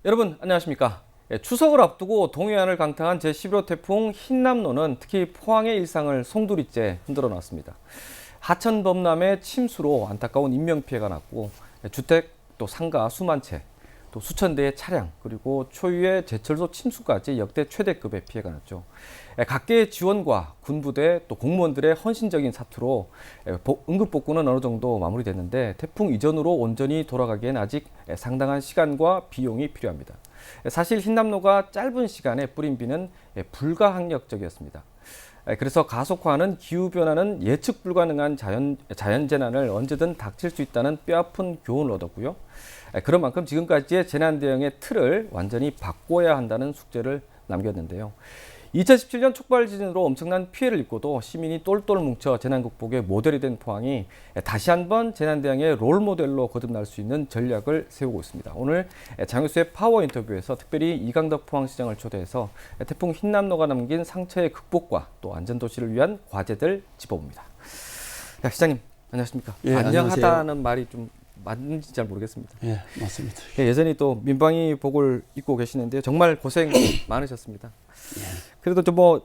여러분 안녕하십니까? 추석을 앞두고 동해안을 강타한 제11호 태풍 흰남노는 특히 포항의 일상을 송두리째 흔들어 놨습니다. 하천 범람의 침수로 안타까운 인명피해가 났고 주택 또 상가 수만 채, 또 수천 대의 차량, 그리고 초유의 제철소 침수까지 역대 최대급의 피해가 났죠. 각계의 지원과 군부대 또 공무원들의 헌신적인 사투로 응급복구는 어느 정도 마무리됐는데 태풍 이전으로 온전히 돌아가기엔 아직 상당한 시간과 비용이 필요합니다. 사실 흰남노가 짧은 시간에 뿌린 비는 불가항력적이었습니다. 그래서 가속화하는 기후변화는 예측 불가능한 자연재난을 언제든 닥칠 수 있다는 뼈아픈 교훈을 얻었고요. 그런 만큼 지금까지의 재난 대응의 틀을 완전히 바꿔야 한다는 숙제를 남겼는데요. 2017년 촉발 지진으로 엄청난 피해를 입고도 시민이 똘똘 뭉쳐 재난 극복의 모델이 된 포항이 다시 한번 재난 대응의 롤 모델로 거듭날 수 있는 전략을 세우고 있습니다. 오늘 장효수의 파워 인터뷰에서 특별히 이강덕 포항시장을 초대해서 태풍 흰남노가 남긴 상처의 극복과 또 안전도시를 위한 과제들 짚어봅니다. 야, 시장님 안녕하십니까? 예, 안녕하다는 안녕하세요. 말이 좀 맞는지 잘 모르겠습니다. 예, 맞습니다. 여전히 또 민방위 복을 입고 계시는데요. 정말 고생 많으셨습니다. 그래도 좀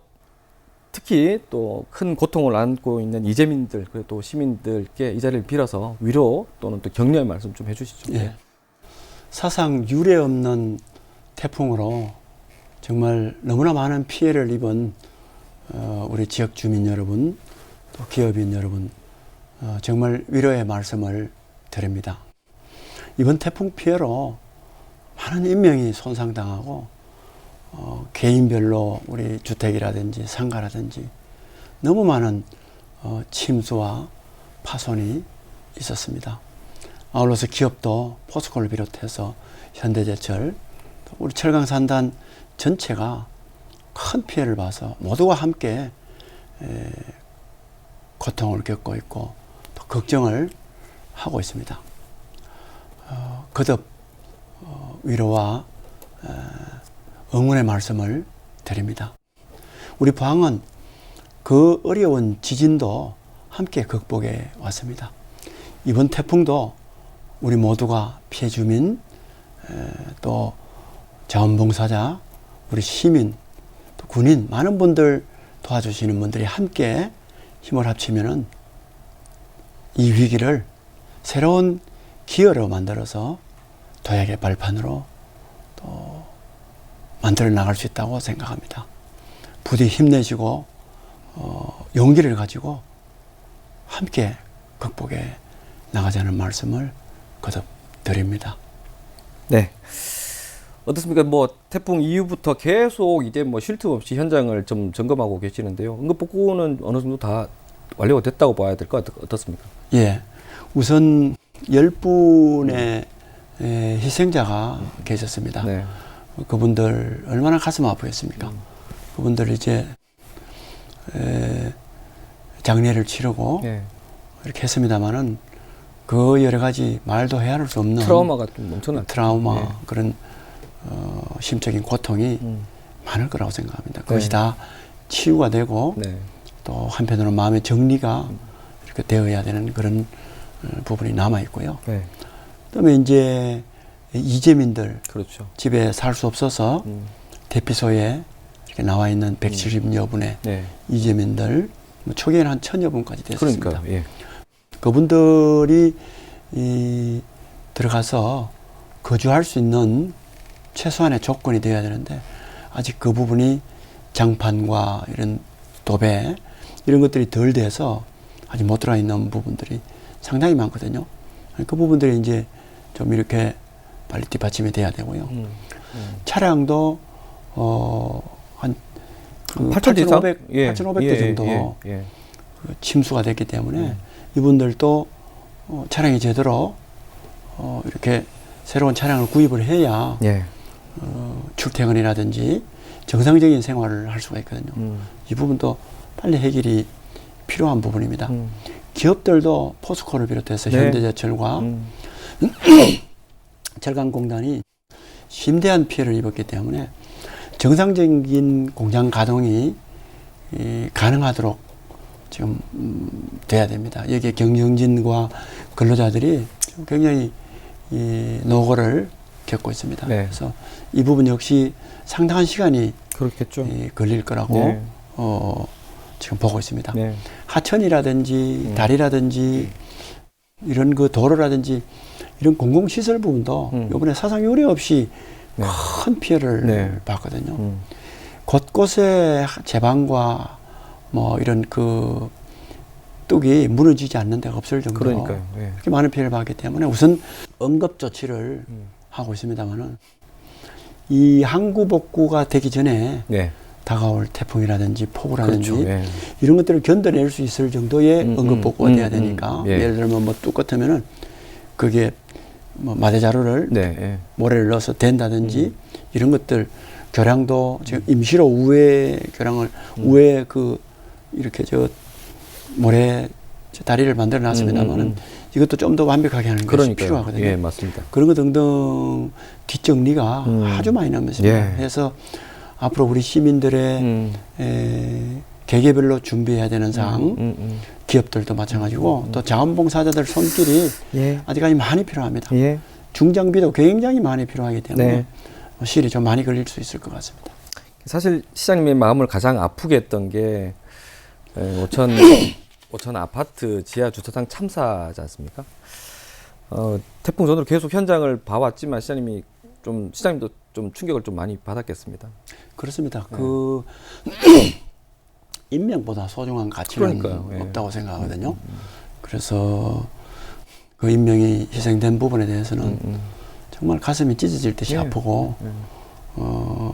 특히 또 큰 고통을 안고 있는 이재민들 그리고 또 시민들께 이 자리를 빌어서 위로 또는 또 격려의 말씀 좀 해주시죠. 예. 사상 유례 없는 태풍으로 정말 너무나 많은 피해를 입은 우리 지역 주민 여러분, 또 기업인 여러분, 정말 위로의 말씀을 드립니다. 이번 태풍 피해로 많은 인명이 손상당하고 개인별로 우리 주택이라든지 상가라든지 너무 많은 침수와 파손이 있었습니다. 아울러서 기업도 포스코를 비롯해서 현대제철, 우리 철강산단 전체가 큰 피해를 봐서 모두가 함께 고통을 겪고 있고 또 걱정을 하고 있습니다. 거듭 위로와 응원의 말씀을 드립니다. 우리 포항은 그 어려운 지진도 함께 극복해 왔습니다. 이번 태풍도 우리 모두가 피해 주민, 또 자원봉사자, 우리 시민, 또 군인, 많은 분들 도와주시는 분들이 함께 힘을 합치면은 이 위기를 새로운 기회로 만들어서 도약의 발판으로 또 만들어 나갈 수 있다고 생각합니다. 부디 힘내시고 용기를 가지고 함께 극복해 나가자는 말씀을 거듭 드립니다. 네. 어떻습니까? 태풍 이후부터 계속 이제 쉴 틈 없이 현장을 좀 점검하고 계시는데요. 응급복구는 어느 정도 다 완료가 됐다고 봐야 될 것 어떻습니까? 예. 우선 10분의 희생자가 계셨습니다. 네. 그분들 얼마나 가슴 아프겠습니까? 그분들 이제 장례를 치르고 네. 이렇게 했습니다만은 그 여러 가지 말도 헤아릴 수 없는 트라우마가 좀 엄청난 트라우마 네. 그런 심적인 고통이 많을 거라고 생각합니다. 그것이 네. 다 치유가 되고 네. 또 한편으로는 마음의 정리가 이렇게 되어야 되는 그런 부분이 남아 있고요. 네. 그다음에 이제 이재민들 그렇죠. 집에 살 수 없어서 대피소에 이렇게 나와 있는 170여 분의 네. 이재민들 초기에는 한 1000여 분까지 됐습니다. 그러니까요. 예. 그분들이 들어가서 거주할 수 있는 최소한의 조건이 되어야 되는데 아직 그 부분이 장판과 이런 도배 이런 것들이 덜 돼서 아직 못 들어가 있는 부분들이 상당히 많거든요. 그 부분들이 이제 좀 이렇게 빨리 뒷받침이 돼야 되고요. 차량도 한 8,500, 예. 8,500대 정도 예. 그 침수가 됐기 때문에 이분들도 차량이 제대로 이렇게 새로운 차량을 구입을 해야 예. 출퇴근이라든지 정상적인 생활을 할 수가 있거든요. 이 부분도 빨리 해결이 필요한 부분입니다. 기업들도 포스코를 비롯해서 네. 현대제철과 철강공단이 심대한 피해를 입었기 때문에 정상적인 공장 가동이 가능하도록 지금 돼야 됩니다. 여기에 경영진과 근로자들이 굉장히 이 노고를 겪고 있습니다. 네. 그래서 이 부분 역시 상당한 시간이 그렇겠죠. 걸릴 거라고 네. 지금 보고 있습니다. 네. 하천이라든지 다리라든지 이런 그 도로라든지 이런 공공시설 부분도 이번에 사상 유례 없이 네. 큰 피해를 네. 봤거든요. 곳곳에 제방과 뭐 이런 그 뚝이 무너지지 않는 데가 없을 정도로 그러니까요. 네. 그렇게 많은 피해를 받기 때문에 우선 응급 조치를 하고 있습니다만은 이 항구 복구가 되기 전에 네. 다가올 태풍이라든지 폭우라든지 그렇죠. 네. 이런 것들을 견뎌낼 수 있을 정도의 응급 복구가 돼야 되니까 예. 예를 들면 뭐 뚝 같으면은 그게 뭐 마대자루를 네. 예. 모래를 넣어서 댄다든지 이런 것들 교량도 지금 임시로 우회 교량을 우회 그 이렇게 저 모래 다리를 만들어 놨습니다만은 이것도 좀 더 완벽하게 하는 것이 필요하거든요. 예, 맞습니다. 그런 거 등등 뒷정리가 아주 많이 남았습니다. 예. 그래서 앞으로 우리 시민들의 개개별로 준비해야 되는 사항, 기업들도 마찬가지고 또 자원봉사자들 손길이 예. 아직까지 많이 필요합니다. 예. 중장비도 굉장히 많이 필요하기 때문에 네. 실이 좀 많이 걸릴 수 있을 것 같습니다. 사실 시장님의 마음을 가장 아프게 했던 게 오천 아파트 지하 주차장 참사지 않습니까? 태풍 전으로 계속 현장을 봐왔지만 시장님도 좀 충격을 좀 많이 받았겠습니다. 그렇습니다. 그 인명보다 소중한 가치는 그러니까요. 예. 없다고 생각하거든요. 그래서 그 인명이 희생된 부분에 대해서는 정말 가슴이 찢어질 듯이 예. 아프고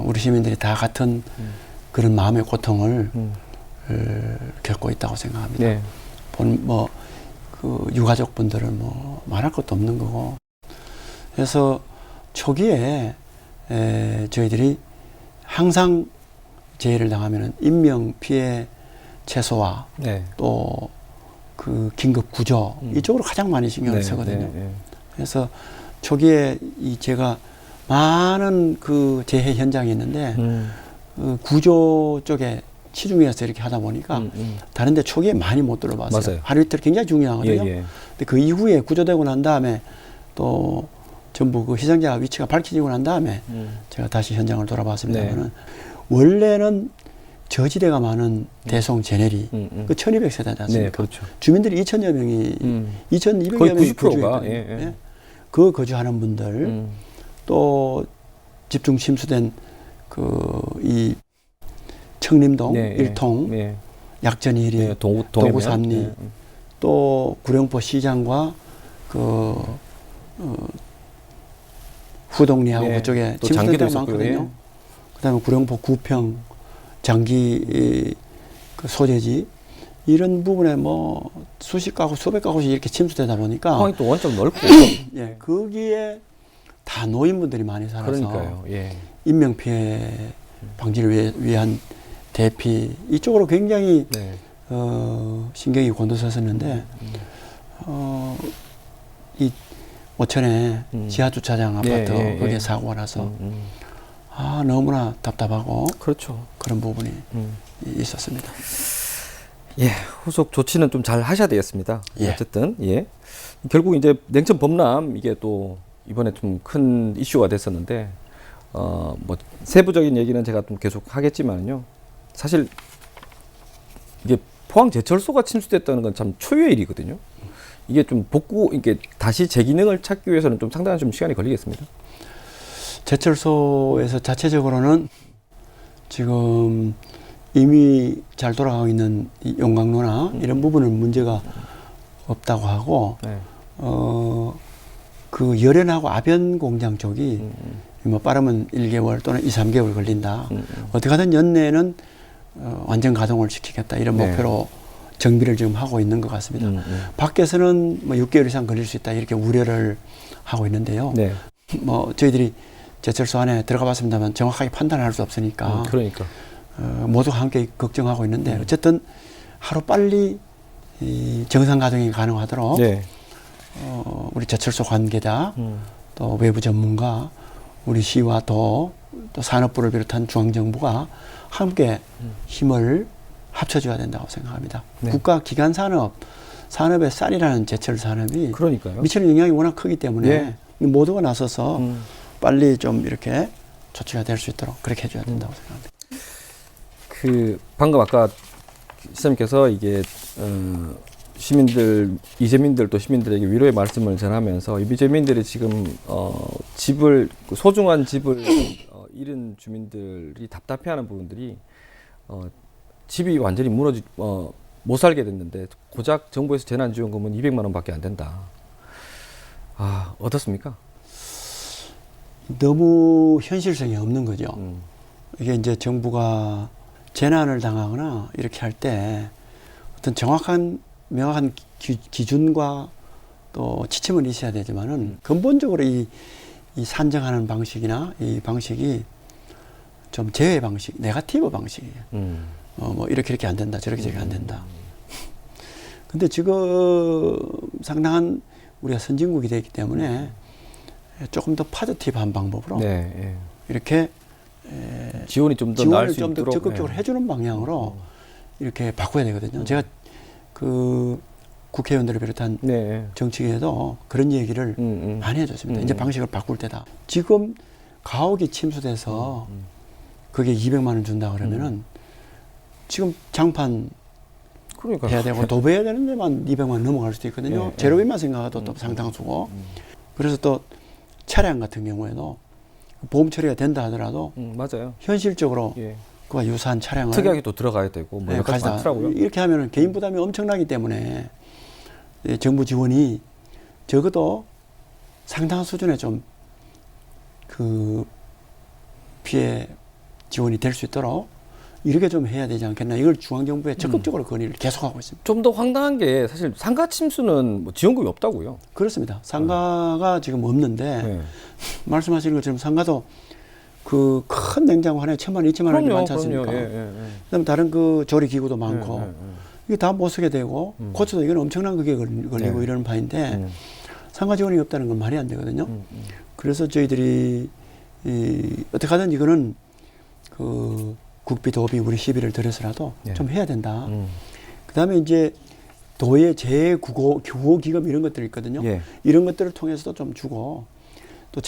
우리 시민들이 다 같은 그런 마음의 고통을 겪고 있다고 생각합니다. 네. 그 유가족분들은 뭐 말할 것도 없는 거고. 그래서 초기에 저희들이 항상 재해를 당하면은 인명 피해 최소화 네. 또 그 긴급 구조 이쪽으로 가장 많이 신경을 쓰거든요. 그래서 초기에 제가 많은 그 재해 현장이 있는데 구조 쪽에 치중해서 이렇게 하다 보니까 다른데 초기에 많이 못 들어봤어요. 맞아요. 하루 이틀 굉장히 중요하거든요. 예. 근데 그 이후에 구조되고 난 다음에 또 전부 그 희생자 위치가 밝혀지고 난 다음에 제가 다시 현장을 돌아봤습니다만은 원래는 저지대가 많은 대송 제네리 그 1200세대지 않습니까? 네, 그렇죠. 주민들이 2000여 명이 2200여 거의 명이 90%가 거주했거든요. 그 거주하는 분들 또 집중 침수된 그 이 청림동, 일통, 약전 1위, 도구 3리, 또 구룡포 시장과 그 후동리하고 그쪽에 침수된 데가 많거든요. 그다음에 구룡포 구평, 장기 그 소재지 이런 부분에 뭐 수십 가구, 수백 가구씩 이렇게 침수되다 보니까 포항이 또 원점 넓고 예, 거기에 다 노인분들이 많이 살아서 그러니까요. 예. 인명 피해 방지를 위한 대피 이쪽으로 굉장히 네. 신경이 곤두섰었는데 이 오천에 지하 주차장 아파트 거기에 사고가 나서 너무나 답답하고 그렇죠. 그런 부분이 있었습니다. 예, 후속 조치는 좀 잘 하셔야 되겠습니다. 예. 어쨌든 결국 이제 냉천 범람 이게 또 이번에 좀 큰 이슈가 됐었는데 뭐 세부적인 얘기는 제가 좀 계속 하겠지만요. 사실 이게 포항 제철소가 침수됐다는 건 참 초유의 일이거든요. 이게 좀 이게 다시 재기능을 찾기 위해서는 좀 상당한 좀 시간이 걸리겠습니다. 제철소에서 자체적으로는 지금 이미 잘 돌아가고 있는 이 용광로나 이런 부분은 문제가 없다고 하고 그 열연하고 아변 공장 쪽이 뭐 빠르면 1개월 또는 2, 3개월 걸린다. 어떻게 하든 연내에는 완전 가동을 시키겠다 이런 목표로 정비를 지금 하고 있는 것 같습니다. 밖에서는 뭐 6개월 이상 걸릴 수 있다 이렇게 우려를 하고 있는데요. 네. 뭐 저희들이 제철소 안에 들어가 봤습니다만 정확하게 판단할 수 없으니까 그러니까 모두가 함께 걱정하고 있는데 어쨌든 하루 빨리 이 정상 가동이 가능하도록 우리 제철소 관계자 또 외부 전문가 우리 시와 또 산업부를 비롯한 중앙정부가 함께 힘을 합쳐줘야 된다고 생각합니다. 국가 기관 산업의 쌀이라는 제철 산업이 그러니까요. 미치는 영향이 워낙 크기 때문에 모두가 나서서 빨리 좀 이렇게 조치가 될 수 있도록 그렇게 해줘야 된다고 생각합니다. 그 방금 아까 시장님께서 이게 시민들, 이재민들 또 시민들에게 위로의 말씀을 전하면서 이 이재민들이 지금 집을 소중한 집을 잃은 주민들이 답답해하는 부분들이 집이 완전히 못 살게 됐는데 고작 정부에서 재난지원금은 200만 원밖에 안 된다. 아, 어떻습니까? 너무 현실성이 없는 거죠. 이게 이제 정부가 재난을 당하거나 이렇게 할 때 어떤 정확한 명확한 기준과 또 지침은 있어야 되지만은 근본적으로 이 산정하는 방식이나 이 방식이 좀 제외 방식, 네거티브 방식이에요. 뭐 이렇게 안 된다, 저렇게 안 된다. 근데 지금 상당한 우리가 선진국이 되기 때문에 조금 더 파지티브한 방법으로 네, 예. 이렇게 지원이 좀 더 나을 지원을 수 좀 더 있도록 적극적으로 해주는 방향으로 이렇게 바꿔야 되거든요. 제가 그 국회의원들을 비롯한 네. 정치계에도 그런 얘기를 많이 해줬습니다. 이제 방식을 바꿀 때다. 지금 가옥이 침수돼서 그게 200만 원 준다 그러면은 지금 장판 그러니까 해야 되고 도배해야 되는 데만 200만 원 넘어갈 수도 있거든요. 예, 재료비만 생각해도 또 상당수고. 그래서 또 차량 같은 경우에도 보험 처리가 된다 하더라도 맞아요. 현실적으로 예. 그와 유사한 차량을 특이하게 또 들어가야 되고 뭐 여러 가지 가지다. 많더라고요. 이렇게 하면은 개인 부담이 엄청나기 때문에 정부 지원이 적어도 상당한 수준의 좀 그 피해 지원이 될 수 있도록 이렇게 좀 해야 되지 않겠나. 이걸 중앙정부에 적극적으로 건의를 계속하고 있습니다. 좀 더 황당한 게 사실 상가 침수는 뭐 지원금이 없다고요. 그렇습니다. 상가가 지금 없는데 네. 말씀하시는 것처럼 상가도 그 큰 냉장고 하나에 1,000만 원, 2,000만 원이 많지 않습니까? 그럼요. 예. 그다음에 다른 그 조리 기구도 많고 예. 이게 다 못 쓰게 되고 고쳐도 이건 엄청난 그게 걸리고 네. 이러는 바인데 상가 지원이 없다는 건 말이 안 되거든요. 그래서 저희들이 어떻게 하든 이거는 그 국비 도비 우리 시비를 들여서라도 네. 좀 해야 된다. 그다음에 이제 도의 구호 기금 이런 것들이 있거든요. 예. 이런 것들을 통해서도 좀 주고 또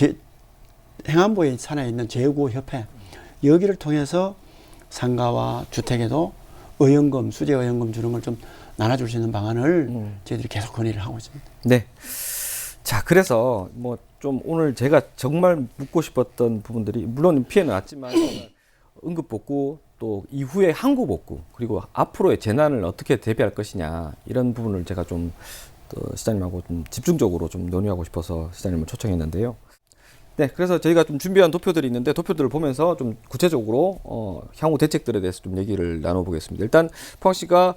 행안부에 산하에 있는 제9협회 여기를 통해서 상가와 주택에도 의연금, 수재 의연금 주는 걸 좀 나눠줄 수 있는 방안을 저희들이 계속 건의를 하고 있습니다. 네. 자, 그래서 뭐 좀 오늘 제가 정말 묻고 싶었던 부분들이 물론 피해는 왔지만 응급복구 또 이후에 항구복구 그리고 앞으로의 재난을 어떻게 대비할 것이냐 이런 부분을 제가 좀 시장님하고 좀 집중적으로 좀 논의하고 싶어서 시장님을 초청했는데요. 네, 그래서 저희가 좀 준비한 도표들이 있는데 도표들을 보면서 좀 구체적으로 향후 대책들에 대해서 좀 얘기를 나눠보겠습니다. 일단 포항시가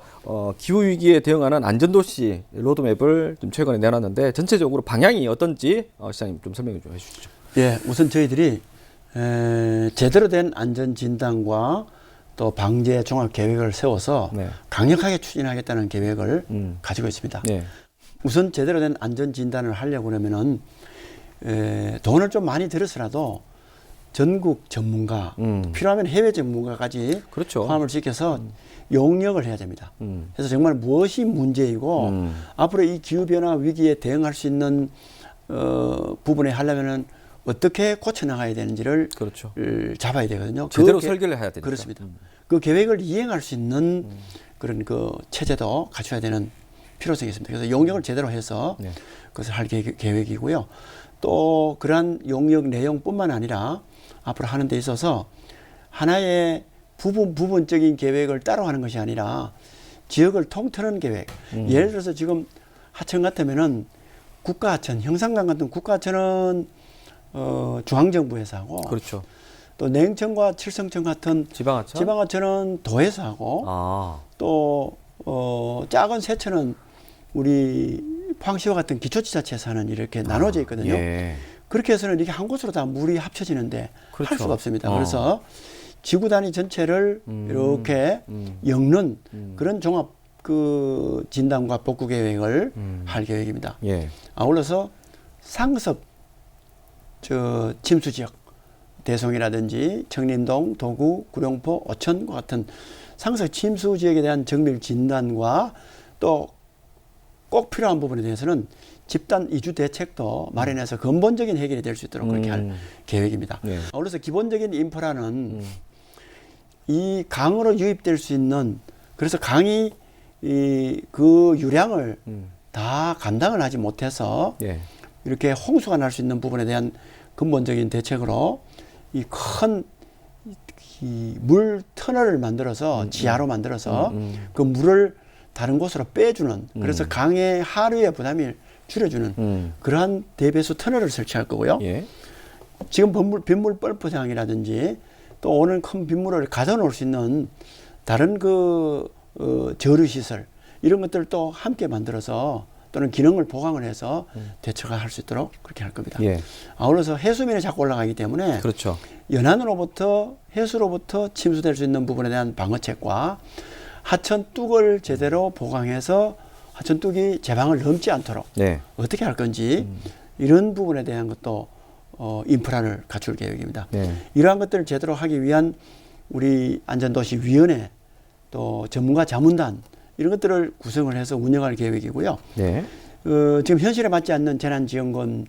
기후 위기에 대응하는 안전도시 로드맵을 좀 최근에 내놨는데 전체적으로 방향이 어떤지 시장님 좀 설명해 좀 해주시죠. 예, 우선 저희들이 제대로 된 안전 진단과 또 방제 종합 계획을 세워서 네. 강력하게 추진하겠다는 계획을 가지고 있습니다. 네. 우선 제대로 된 안전 진단을 하려고 그러면은 돈을 좀 많이 들여서라도 전국 전문가, 필요하면 해외 전문가까지 그렇죠. 포함을 시켜서 용역을 해야 됩니다. 그래서 정말 무엇이 문제이고 앞으로 이 기후변화 위기에 대응할 수 있는 부분에 하려면은 어떻게 고쳐나가야 되는지를 그렇죠. 잡아야 되거든요. 제대로 설계를 해야 되니까. 그렇습니다. 그 계획을 이행할 수 있는 그런 그 체제도 갖춰야 되는 필요성이 있습니다. 그래서 용역을 제대로 해서 네. 그것을 할 계획이고요. 또 그러한 용역 내용뿐만 아니라 앞으로 하는 데 있어서 하나의 부분적인 계획을 따로 하는 것이 아니라 지역을 통틀은 계획. 예를 들어서 지금 하천 같으면은 국가하천, 형산강 같은 국가하천은 중앙정부에서 하고 그렇죠. 또 냉천과 칠성천 같은 지방하천? 지방하천은 도에서 하고 또 작은 세천은 우리 포항시와 같은 기초지자체에서 하는 이렇게 나눠져 있거든요. 예. 그렇게 해서는 이게 한 곳으로 다 물이 합쳐지는데 그렇죠. 할 수가 없습니다. 그래서 지구 단위 전체를 이렇게 엮는 그런 종합 그 진단과 복구 계획을 할 계획입니다. 예. 아울러서 상습 침수 지역 대송이라든지 청림동, 도구, 구룡포, 어천과 같은 상습 침수 지역에 대한 정밀 진단과 또 꼭 필요한 부분에 대해서는 집단 이주 대책도 마련해서 근본적인 해결이 될 수 있도록 그렇게 할 계획입니다. 네. 그래서 기본적인 인프라는 이 강으로 유입될 수 있는 그래서 강이 그 유량을 다 감당을 하지 못해서 예. 이렇게 홍수가 날 수 있는 부분에 대한 근본적인 대책으로 이 큰 물 터널을 만들어서 지하로 만들어서 그 물을 다른 곳으로 빼주는 그래서 강의 하류의 부담을 줄여주는 그러한 대배수 터널을 설치할 거고요. 예. 지금 빗물 펄프장이라든지 또 오는 큰 빗물을 가둬놓을 수 있는 다른 저류 시설 이런 것들도 함께 만들어서 또는 기능을 보강을 해서 대처가 할 수 있도록 그렇게 할 겁니다. 예. 아울러서 해수면이 자꾸 올라가기 때문에 그렇죠. 연안으로부터 해수로부터 침수될 수 있는 부분에 대한 방어책과 하천 뚝을 제대로 보강해서 하천 뚝이 제방을 넘지 않도록 네. 어떻게 할 건지 이런 부분에 대한 것도 인프라를 갖출 계획입니다. 네. 이러한 것들을 제대로 하기 위한 우리 안전도시위원회 또 전문가 자문단 이런 것들을 구성을 해서 운영할 계획이고요. 네. 지금 현실에 맞지 않는 재난지원금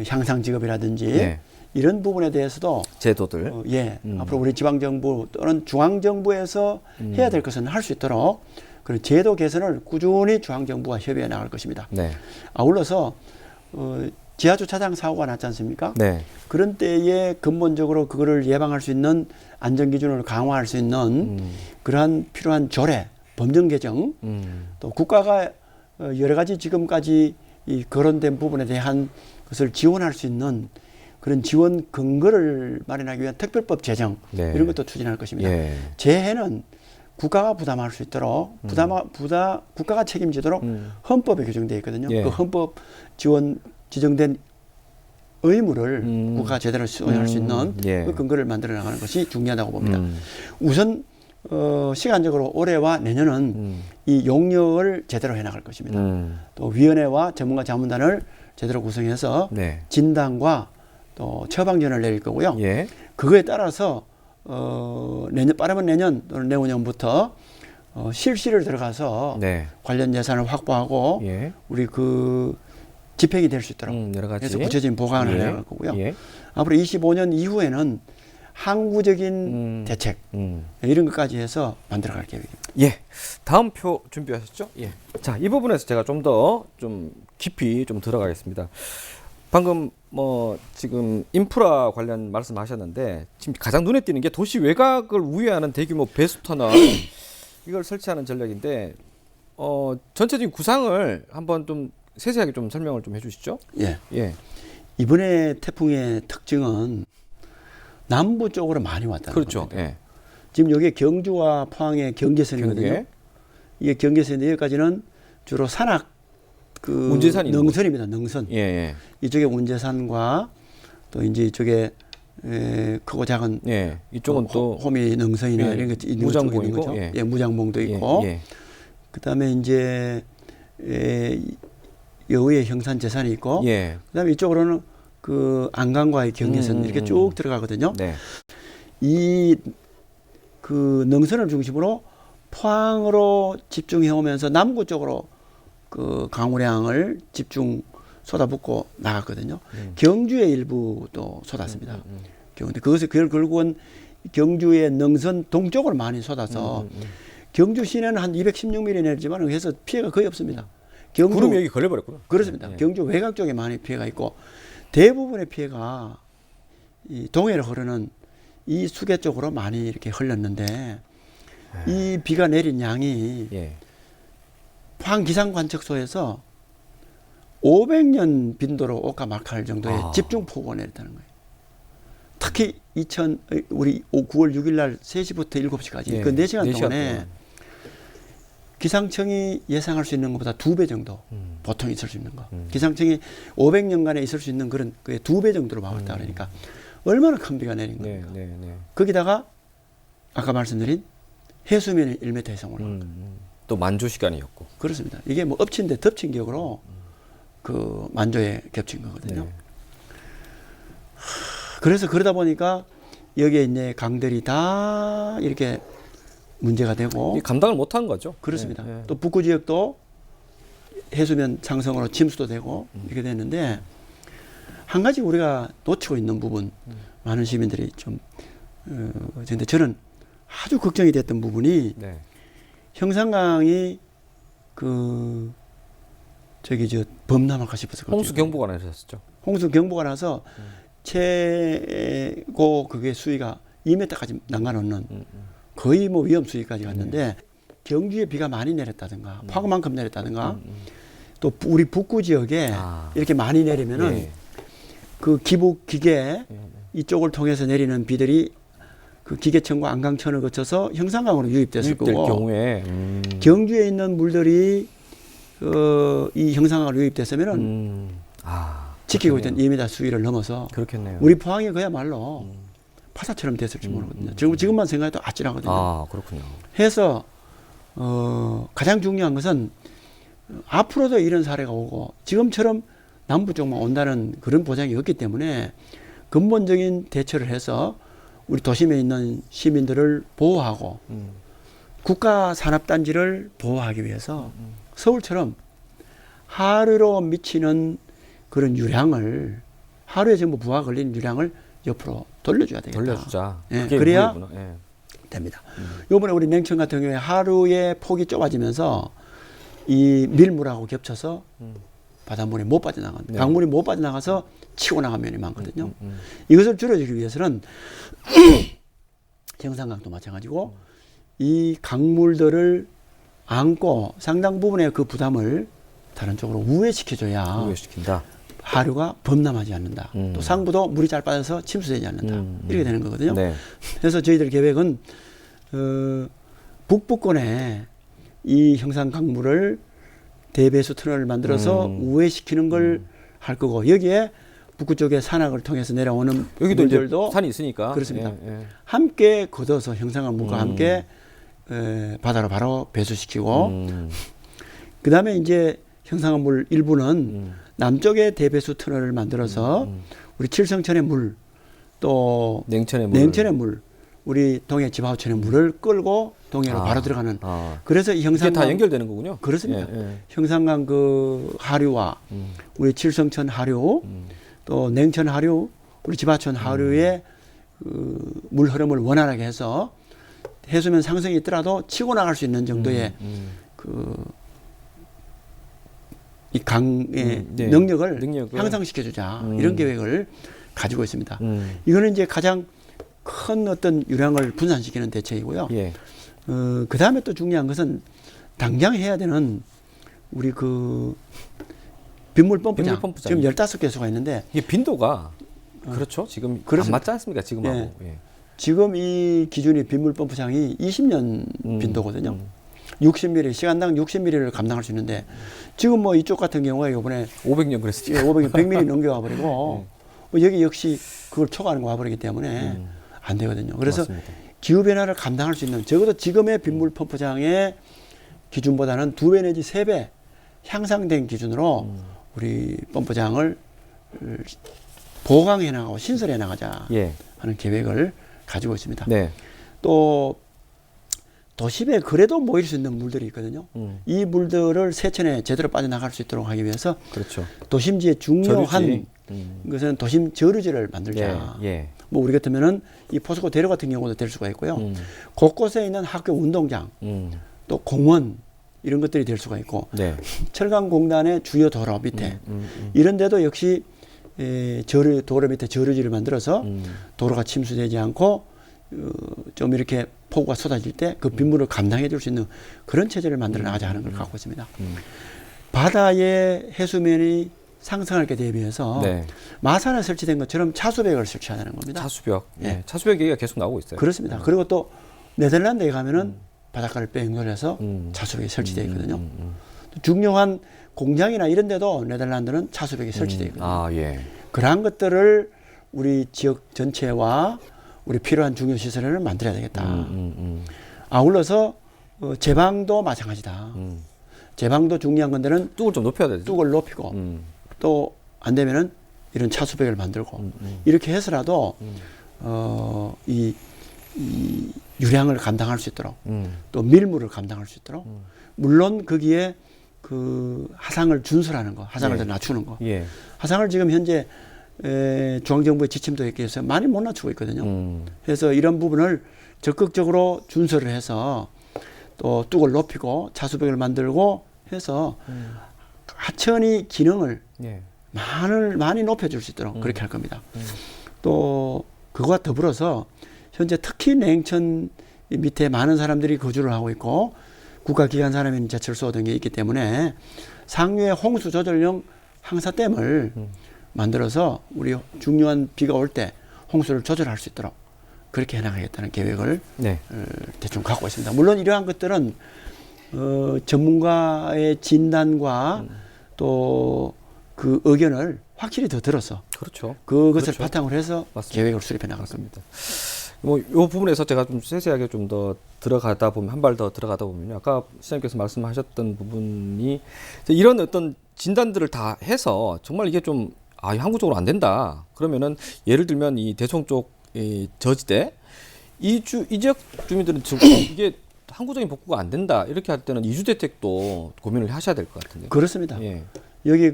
향상 지급이라든지 네. 이런 부분에 대해서도 제도들. 앞으로 우리 지방정부 또는 중앙정부에서 해야 될 것은 할 수 있도록 그런 제도 개선을 꾸준히 중앙정부와 협의해 나갈 것입니다. 네. 아울러서 지하주차장 사고가 났지 않습니까? 네. 그런 때에 근본적으로 그거를 예방할 수 있는 안전기준을 강화할 수 있는 그러한 필요한 조례, 법령 개정, 또 국가가 여러 가지 지금까지 이 거론된 부분에 대한 것을 지원할 수 있는 그런 지원 근거를 마련하기 위한 특별법 제정 네. 이런 것도 추진할 것입니다. 예. 재해는 국가가 부담할 수 있도록 국가가 책임지도록 헌법에 규정되어 있거든요. 예. 그 헌법 지원 지정된 의무를 국가가 제대로 수행할 수 있는 예. 그 근거를 만들어 나가는 것이 중요하다고 봅니다. 우선 시간적으로 올해와 내년은 이 용역을 제대로 해나갈 것입니다. 또 위원회와 전문가 자문단을 제대로 구성해서 네. 진단과 또 처방전을 내릴 거고요. 예. 그거에 따라서 빠르면 내년 또는 내후년부터 실시를 들어가서 네. 관련 예산을 확보하고 예. 우리 집행이 될 수 있도록 여러 가지. 그래서 구체적인 보강을 예. 해나갈 거고요. 예. 앞으로 25년 이후에는 항구적인 대책 이런 것까지 해서 만들어갈 계획입니다. 예. 다음 표 준비하셨죠? 예. 자, 이 부분에서 제가 좀 더 깊이 들어가겠습니다. 방금 지금 인프라 관련 말씀하셨는데 지금 가장 눈에 띄는 게 도시 외곽을 우회하는 대규모 배수터널 이걸 설치하는 전략인데 전체적인 구상을 한번 좀 세세하게 좀 설명을 좀 해주시죠. 예. 예. 이번에 태풍의 특징은 남부 쪽으로 많이 왔다는 그렇죠. 겁니다. 예. 지금 여기 경주와 포항의 경계선이거든요. 경계. 이게 경계선인데 여기까지는 주로 산악 운제산이 능선입니다. 능선. 예. 예. 이쪽에 운제산과 또 이제 이쪽에 크고 작은 예. 이쪽은 또 호미 능선이나 예. 이런 것 있는 무장봉이고, 쪽에 있는 거죠. 예. 예, 무장봉도 있고. 예. 그다음에 이제 여우의 형산재산이 있고. 예. 그다음에 이쪽으로는 안강과의 경계선 이렇게 쭉 들어가거든요. 네. 이 능선을 중심으로 포항으로 집중해 오면서 남구 쪽으로 강우량을 집중 쏟아붓고 나갔거든요. 경주의 일부도 쏟았습니다. 근데 그걸 결국은 경주의 능선 동쪽으로 많이 쏟아서 경주 시내는 한 216mm 내리지만 그래서 피해가 거의 없습니다. 구름이 여기 걸려버렸구나. 그렇습니다. 예. 경주 외곽 쪽에 많이 피해가 있고 대부분의 피해가 이 동해로 흐르는 이 수계 쪽으로 많이 이렇게 흘렀는데 이 비가 내린 양이 예. 포항 기상관측소에서 500년 빈도로 오까 말칼 정도의 집중 폭우가 내렸다는 거예요. 특히 우리 9월 6일 날 3시부터 7시까지 예. 그 4시간 4시간 동안에 동안. 기상청이 예상할 수 있는 것보다 2배 정도 보통 있을 수 있는 거. 기상청이 500년간에 있을 수 있는 그런 그의 2배 정도로 막았다 그러니까 얼마나 큰 비가 내린 네, 겁니까. 네, 네. 거기다가 아까 말씀드린 해수면이 1m 이상 올라간 거. 또 만조 시간이었고. 그렇습니다. 이게 뭐 엎친 데 덮친 격으로 만조에 겹친 거거든요. 네. 그래서 그러다 보니까 여기에 이제 강들이 다 이렇게 문제가 되고 감당을 못한 거죠. 그렇습니다. 네, 네. 또 북구 지역도 해수면 상승으로 침수도 되고 이렇게 됐는데 한 가지 우리가 놓치고 있는 부분 많은 시민들이 좀 근데 저는 아주 걱정이 됐던 부분이 네. 형산강이 그 저기 저 범람할까 싶어서 홍수 경보가 내렸었죠. 홍수 경보가 나서 최고 그게 수위가 2m까지 남가놓는 거의 뭐 위험 수위까지 갔는데 경주에 비가 많이 내렸다든가 파고만큼 내렸다든가 또 우리 북구 지역에 이렇게 많이 내리면은 예. 그 기북 기계 이쪽을 통해서 내리는 비들이 그 기계천과 안강천을 거쳐서 형산강으로 유입됐을 유입될 거고 경우에 경주에 있는 물들이 이 형산강으로 유입됐으면은 지키고 있던 2m 수위를 넘어서 그렇겠네요. 우리 포항이 그야말로 파사처럼 됐을지 모르거든요. 지금만 생각해도 아찔하거든요. 아, 그렇군요. 해서 가장 중요한 것은 앞으로도 이런 사례가 오고 지금처럼 남부 쪽만 온다는 그런 보장이 없기 때문에 근본적인 대처를 해서 우리 도심에 있는 시민들을 보호하고 국가 산업단지를 보호하기 위해서 서울처럼 하루로 미치는 그런 유량을 하루에 전부 부하 걸리는 유량을 옆으로 돌려줘야 되겠다. 돌려주자. 예, 그게 그래야 무리구나. 예. 됩니다. 요번에 우리 냉천 같은 경우에 하루에 폭이 좁아지면서 이 밀물하고 겹쳐서 바닷물이 못 빠져나간 네. 강물이 못 빠져나가서 치고 나간 면이 많거든요. 이것을 줄여주기 위해서는 형산강도 마찬가지고 이 강물들을 안고 상당 부분의 그 부담을 다른 쪽으로 우회시켜줘야 우회시킨다. 하류가 범람하지 않는다. 또 상부도 물이 잘 빠져서 침수되지 않는다. 이렇게 되는 거거든요. 네. 그래서 저희들 계획은 북부권에 이 형산 강물을 대배수 터널을 만들어서 우회시키는 걸 할 거고 여기에 북구 쪽에 산악을 통해서 내려오는 여기도 이제 물들도 산이 있으니까 그렇습니다. 예, 예. 함께 걷어서 형산강 물과 함께 바다로 바로 배수시키고 그다음에 이제 형산강 물 일부는 남쪽에 대배수 터널을 만들어서 우리 칠성천의 물 또 냉천의 물. 냉천의 물 우리 동해 지바우천의 물을 끌고 동해로 바로 들어가는 그래서 이 이게 형산강 다 연결되는 거군요. 그렇습니다. 예, 예. 형산강 그 하류와 우리 칠성천 하류 또 냉천 하류 우리 지바천 하류의 물 흐름을 원활하게 해서 해수면 상승이 있더라도 치고 나갈 수 있는 정도의 이 강의 네. 능력을 능력을. 향상시켜주자 이런 계획을 가지고 있습니다. 이거는 이제 가장 큰 어떤 유량을 분산시키는 대책이고요. 예. 그 다음에 또 중요한 것은 당장 해야 되는 우리 그 빗물 펌프장 지금 15개소가 있는데 이게 빈도가 그렇죠. 지금 안 그렇습니다. 맞지 않습니까? 지금하고. 예. 예. 지금 이 기준이 빗물 펌프장이 20년 빈도거든요. 60mm 시간당 60mm를 감당할 수 있는데 지금 뭐 이쪽 같은 경우에 이번에 500년 그랬으니까. 500년 100mm 넘겨와 버리고 여기 역시 그걸 초과하는 거 와버리기 때문에 안 되거든요. 그래서 맞습니다. 기후 변화를 감당할 수 있는 적어도 지금의 빗물 펌프장의 기준보다는 2배 내지 3배 향상된 기준으로 우리 펌프장을 보강해 나가고 신설해 나가자 예. 하는 계획을 가지고 있습니다. 네. 또 도심에 그래도 모일 수 있는 물들이 있거든요. 이 물들을 세천에 제대로 빠져나갈 수 있도록 하기 위해서 그렇죠. 도심지의 중요한 저류지. 것은 도심 저류지를 만들자. 예. 예. 뭐 우리 같으면은 이 포스코 대로 같은 경우도 될 수가 있고요. 곳곳에 있는 학교 운동장, 또 공원 이런 것들이 될 수가 있고, 네. 철강공단의 주요 도로 밑에 이런 데도 역시 도로 밑에 저류지를 만들어서 도로가 침수되지 않고 좀 이렇게 폭우가 쏟아질 때 그 빗물을 감당해 줄 수 있는 그런 체제를 만들어 나가자 하는 걸 갖고 있습니다. 바다의 해수면이 상승하게 대비해서 네. 마산에 설치된 것처럼 차수벽을 설치하는 겁니다. 차수벽. 예. 예. 차수벽 얘기가 계속 나오고 있어요. 그렇습니다. 그리고 또 네덜란드에 가면은 바닷가를 뺑 돌려서 차수벽이 설치되어 있거든요. 중요한 공장이나 이런 데도 네덜란드는 차수벽이 설치되어 있거든요. 아, 예. 그러한 것들을 우리 지역 전체와 우리 필요한 중요 시설을 만들어야 되겠다. 아울러서 제방도 마찬가지다. 제방도 중요한 건데는 뚝을 좀 높여야 되죠. 뚝을 높이고 또 안 되면은 이런 차수벽을 만들고 이렇게 해서라도 이 유량을 감당할 수 있도록 또 밀물을 감당할 수 있도록 물론 거기에 그 하상을 준수하는 거, 하상을 예. 더 낮추는 거. 예. 하상을 지금 현재 중앙정부의 지침도 있게 해서 많이 못 낮추고 있거든요. 그래서 이런 부분을 적극적으로 준수를 해서 또 뚝을 높이고 차수벽을 만들고 해서 하천이 기능을 예. 많이 높여줄 수 있도록 그렇게 할 겁니다. 또 그거와 더불어서 현재 특히 냉천 밑에 많은 사람들이 거주를 하고 있고 국가기관 산업인 제철소 등이 있기 때문에 상류에 홍수 조절용 항사댐을 만들어서 우리 중요한 비가 올 때 홍수를 조절할 수 있도록 그렇게 해나가겠다는 계획을 네. 대충 갖고 있습니다. 물론 이러한 것들은 전문가의 진단과 또 그 의견을 확실히 더 들어서 그렇죠. 그것을 그렇죠. 바탕으로 해서 맞습니다. 계획을 수립해 나갈 겁니다. 뭐, 요 부분에서 제가 좀 세세하게 좀 더 들어가다 보면, 한 발 더 들어가다 보면요. 아까 시장님께서 말씀하셨던 부분이, 이런 어떤 진단들을 다 해서 정말 이게 좀, 항구적으로 안 된다. 그러면은, 예를 들면 이 대청 쪽, 이 저지대, 이 지역 주민들은 지금 이게 항구적인 복구가 안 된다. 이렇게 할 때는 이주대책도 고민을 하셔야 될 것 같은데. 그렇습니다. 예. 여기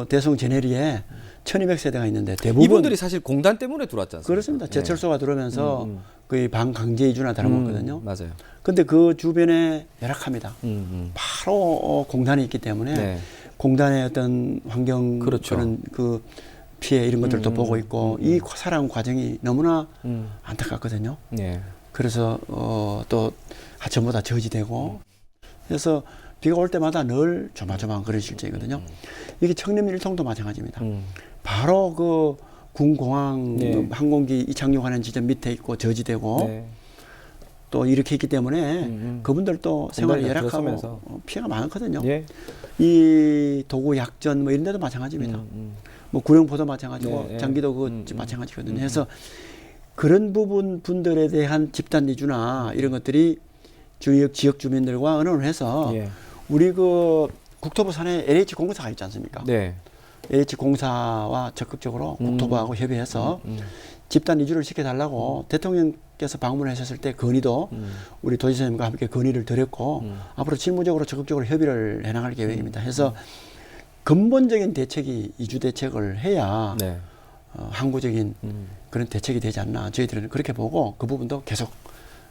대송 제네리에 1200세대가 있는데 대부분 이분들이 사실 공단 때문에 들어왔지 않습니까? 그렇습니다. 제철소가 들어오면서 음. 거의 반강제 이주나 다름없거든요. 맞아요. 근데 그 주변에 열악합니다. 음. 바로 공단이 있기 때문에 네. 공단의 어떤 환경 그렇죠. 그런 그 피해 이런 것들도 보고 있고 이 살아온 과정이 너무나 안타깝거든요. 네. 그래서 또 하천보다 저지되고 그래서 비가 올 때마다 늘 조마조마한 그런 실정이거든요. 이게 청림 일통도 마찬가지입니다. 바로 그 군공항 네. 항공기 이착륙하는 지점 밑에 있고 저지되고 네. 또 이렇게 있기 때문에 그분들도 생활이 공단이 열악하고 들어서면서. 피해가 많거든요. 예. 이 도구 약전 뭐 이런 데도 마찬가지입니다. 뭐 구룡포도 마찬가지고 네, 네. 장기도 마찬가지거든요. 그래서 그런 분들에 대한 집단 이주나 이런 것들이 지역 주민들과 의논을 해서 예. 우리 그 국토부 산에 LH 공사가 있지 않습니까? 네. LH 공사와 적극적으로 국토부하고 협의해서 집단 이주를 시켜달라고 대통령께서 방문하셨을 때 건의도 우리 도지사님과 함께 건의를 드렸고 앞으로 실무적으로 적극적으로 협의를 해나갈 계획입니다. 해서 근본적인 대책이 이주 대책을 해야 네. 항구적인 그런 대책이 되지 않나 저희들은 그렇게 보고 그 부분도 계속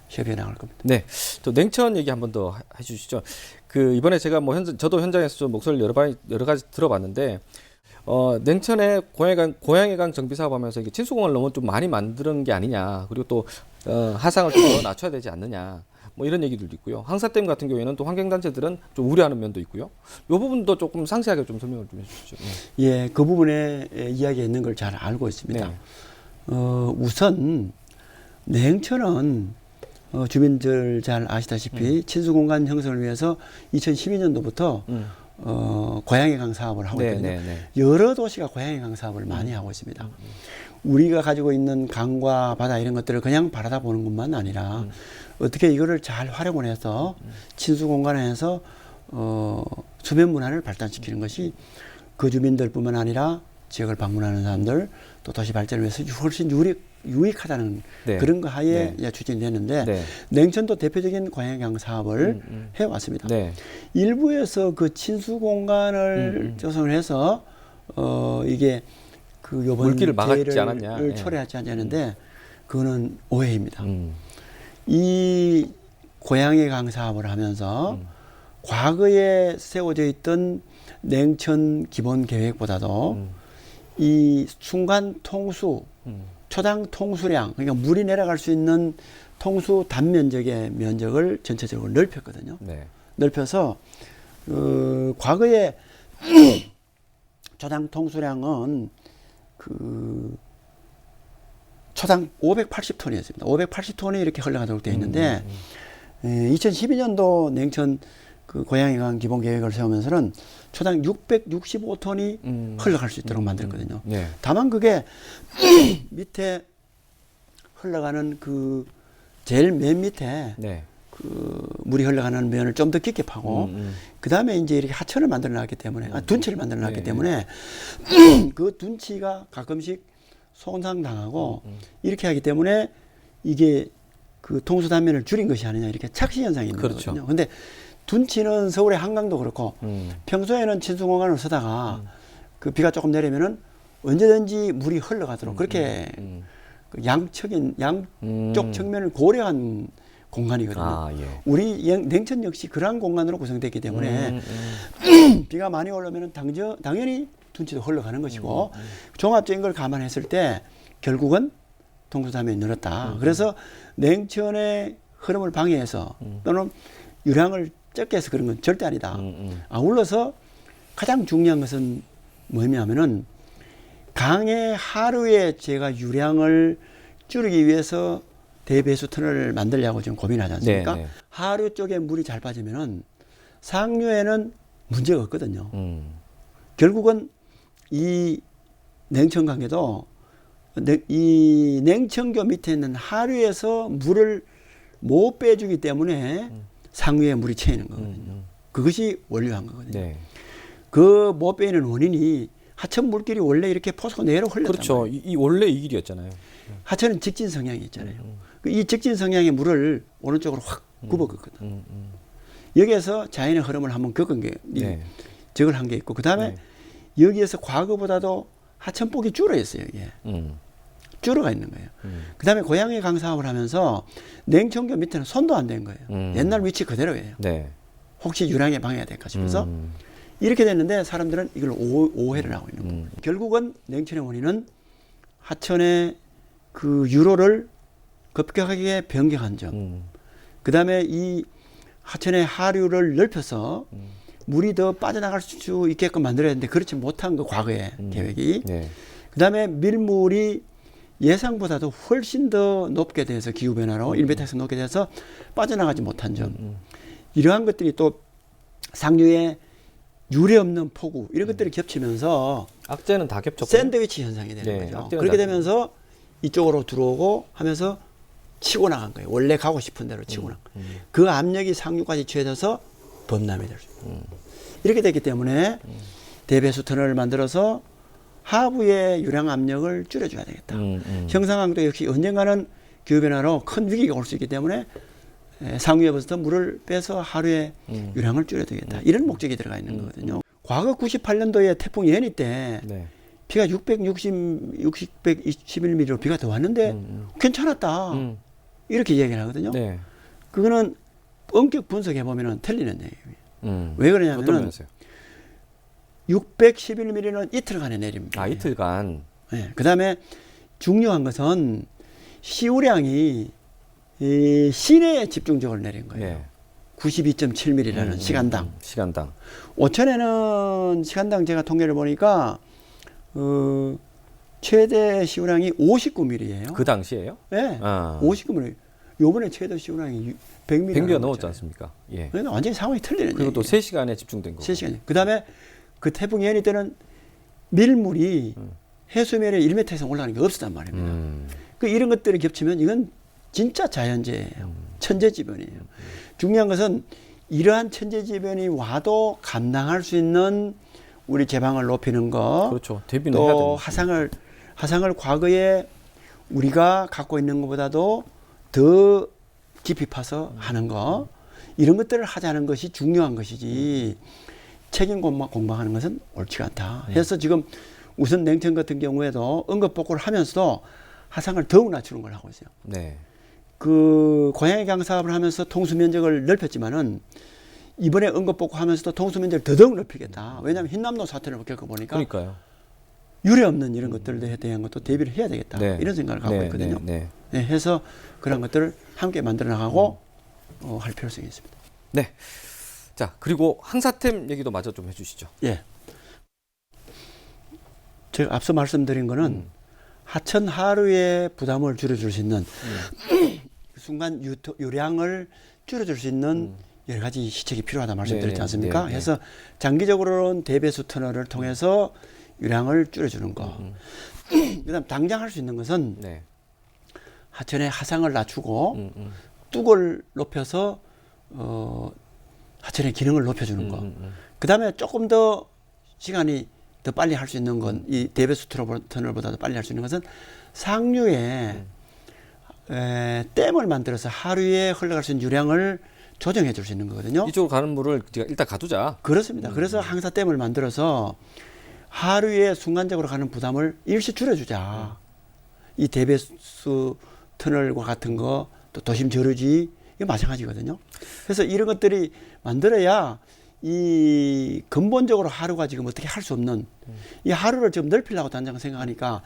협의해 나갈 겁니다. 네. 또 냉천 얘기 한 번 더 해주시죠. 그 이번에 제가 뭐 저도 현장에서 좀 목소리를 여러 가지 들어봤는데 냉천의 고양이 강 정비 사업하면서 이게 친수공을 너무 좀 많이 만드는 게 아니냐. 그리고 또 하상을 좀 더 낮춰야 되지 않느냐. 뭐 이런 얘기들도 있고요. 항사댐 같은 경우에는 또 환경단체들은 좀 우려하는 면도 있고요. 이 부분도 조금 상세하게 좀 설명을 좀 해주시죠. 네. 예, 그 부분에 이야기가 있는 걸 잘 알고 있습니다. 네. 우선 냉천은 주민들 잘 아시다시피 친수공간 형성을 위해서 2012년도부터 고양이강 사업을 하고 있거든요. 네. 여러 도시가 고양이강 사업을 많이 하고 있습니다. 우리가 가지고 있는 강과 바다 이런 것들을 그냥 바라다 보는 것만 아니라 어떻게 이거를 잘 활용을 해서 친수공간에서 수변 문화를 발달시키는 것이 그 주민들뿐만 아니라 지역을 방문하는 사람들 또 도시 발전을 위해서 훨씬 유익하다는 네. 그런 거 하에 네. 추진되는데 네. 냉천도 대표적인 고양이강 사업을 해왔습니다. 네. 일부에서 그 친수 공간을 조성을 해서 이게 그 요번 물길을 막았지 계획을 않았냐. 예. 초래하지 않냐는데 그거는 오해입니다. 이 고양이강 사업을 하면서 과거에 세워져 있던 냉천 기본 계획보다도 이 순간 통수 초당 통수량 그러니까 물이 내려갈 수 있는 통수 단면적의 면적을 전체적으로 넓혔거든요. 네. 넓혀서 과거에 초당 통수량은 그 초당 580톤이었습니다. 580톤이 이렇게 흘러가도록 되어 있는데 2012년도 냉천 그 고양이강 기본 계획을 세우면서는 초당 665톤이 흘러갈 수 있도록 만들었거든요. 네. 다만 그게 밑에 흘러가는 그 제일 맨 밑에 네. 그 물이 흘러가는 면을 좀 더 깊게 파고 그 다음에 이제 이렇게 하천을 만들어 놨기 때문에 둔치를 만들어 놨기 네. 때문에 그 둔치가 가끔씩 손상 당하고 이렇게 하기 때문에 이게 그 통수 단면을 줄인 것이 아니냐 이렇게 착시 현상이 있는 그렇죠. 거거든요. 근데 둔치는 서울의 한강도 그렇고 평소에는 친수공간을 쓰다가 그 비가 조금 내리면은 언제든지 물이 흘러가도록 그렇게 그 양쪽 측면을 고려한 공간이거든요. 아, 예. 우리 냉천 역시 그러한 공간으로 구성됐기 때문에 비가 많이 오려면은 당연히 둔치도 흘러가는 것이고 종합적인 걸 감안했을 때 결국은 동서남북이 늘었다. 그래서 냉천의 흐름을 방해해서 또는 유량을 적게 해서 그런 건 절대 아니다. 아울러서 가장 중요한 것은 뭐냐면은 강의 하루에 제가 유량을 줄이기 위해서 대배수 터널을 만들려고 지금 고민하지 않습니까? 네, 네. 하류 쪽에 물이 잘 빠지면은 상류에는 문제가 없거든요. 결국은 이 냉천강에도 이 냉천교 밑에 있는 하류에서 물을 못 빼주기 때문에 상류에 물이 채이는 거거든요. 그것이 원료한 거거든요. 네. 그 못 빼는 원인이 하천 물길이 원래 이렇게 포수가 내로 흘렀단 그렇죠. 말이에요. 이 원래 이 길이었잖아요. 하천은 직진 성향이 있잖아요. 이 직진 성향의 물을 오른쪽으로 확 굽어갔거든. 여기에서 자연의 흐름을 한번 겪은 게 네. 적을 한 게 있고 그 다음에 여기에서 과거보다도 하천폭이 줄어 있어요. 이게. 줄어가 있는 거예요. 그 다음에 고양이 강 사업을 하면서 냉천교 밑에는 손도 안 댄 거예요. 옛날 위치 그대로예요. 네. 혹시 유량에 방해가 될까 싶어서 이렇게 됐는데 사람들은 이걸 오해를 하고 있는 거예요. 결국은 냉천의 원인은 하천의 그 유로를 급격하게 변경한 점. 그 다음에 이 하천의 하류를 넓혀서 물이 더 빠져나갈 수 있게끔 만들어야 되는데 그렇지 못한 거 과거의 계획이. 네. 그 다음에 밀물이 예상보다도 훨씬 더 높게 돼서 기후변화로 1m에서 높게 돼서 빠져나가지 못한 점. 이러한 것들이 또 상류에 유례 없는 폭우 이런 것들이 겹치면서 악재는 다 겹쳤고 샌드위치 현상이 되는 네, 거죠. 악재는 그렇게 다- 되면서 이쪽으로 들어오고 하면서 치고 나간 거예요. 원래 가고 싶은 대로 치고 나간 거예요. 그 압력이 상류까지 취해져서 범람이 될 수 있어요. 이렇게 됐기 때문에 대배수 터널을 만들어서 하부의 유량 압력을 줄여줘야 되겠다. 형상강도 역시 언젠가는 기후변화로 큰 위기가 올 수 있기 때문에 상류에부터 물을 빼서 하루에 유량을 줄여야 되겠다. 이런 목적이 들어가 있는 거거든요. 과거 98년도에 태풍 예니 때 네. 비가 621mm로 비가 더 왔는데 괜찮았다. 이렇게 얘기를 하거든요. 네. 그거는 엄격 분석해 보면은 틀리는 얘기예요. 왜 어떤 그러냐면은 면에서요? 611mm는 이틀간에 내립니다. 아, 이틀간. 네. 그다음에 중요한 것은 시우량이 이 시내에 집중적으로 내린 거예요. 네. 92.7mm라는 시간당. 시간당. 오천에는 시간당 제가 통계를 보니까 최대 시우량이 59mm예요. 그 당시에요? 네. 아. 59mm. 요번에 최대 시우량이 100mm. 100미가 넘었지 않습니까? 예. 그러니까 완전히 상황이 틀리는 그리고 또 3시간에 집중된 거고. 3시간. 그다음에 그 태풍 예니 때는 밀물이 해수면에 1m 이상 올라가는 게 없었단 말입니다. 그 이런 것들이 겹치면 이건 진짜 자연재해예요. 천재지변이에요. 중요한 것은 이러한 천재지변이 와도 감당할 수 있는 우리 제방을 높이는 거. 그렇죠. 대비는 해야 또 됩니다. 하상을 과거에 우리가 갖고 있는 것보다도 더 깊이 파서 하는 거. 이런 것들을 하자는 것이 중요한 것이지 책임 공방하는 것은 옳지가 않다. 해서 지금 우선 냉천 같은 경우에도 응급복구를 하면서도 하상을 더욱 낮추는 걸 하고 있어요. 네. 그 고양이 강 사업을 하면서 통수 면적을 넓혔지만은 이번에 응급복구 하면서도 통수 면적을 더더욱 넓히겠다. 왜냐하면 흰남노 사태를 겪어보니까 그러니까요. 유례 없는 이런 것들에 대한 것도 대비를 해야 되겠다. 네. 이런 생각을 갖고 네, 있거든요. 네, 네, 해서 그런 것들을 함께 만들어 나가고 할 필요성이 있습니다. 네. 자, 그리고 항사템 얘기도 마저 좀 해주시죠. 예. 제가 앞서 말씀드린 거는 하천 하루의 부담을 줄여줄 수 있는 순간 유량을 줄여줄 수 있는 여러 가지 시책이 필요하다 말씀드렸지 않습니까? 네, 네. 그래서 장기적으로는 대배수 터널을 통해서 유량을 줄여주는 거. 그다음 당장 할 수 있는 것은 네. 하천의 하상을 낮추고 뚝을 높여서 하천의 기능을 높여주는 거. 그다음에 조금 더 시간이 더 빨리 할 수 있는 건 이 대배수 터널보다도 빨리 할 수 있는 것은 상류에 댐을 만들어서 하루에 흘러갈 수 있는 유량을 조정해 줄 수 있는 거거든요. 이쪽으로 가는 물을 제가 일단 가두자. 그렇습니다. 그래서 항사댐을 만들어서 하루에 순간적으로 가는 부담을 일시 줄여주자. 이 대배수 터널과 같은 거, 또 도심 저류지, 이거 마찬가지거든요. 그래서 이런 것들이 만들어야 이 근본적으로 하루가 지금 어떻게 할 수 없는 이 하루를 지금 넓히려고 단장 생각하니까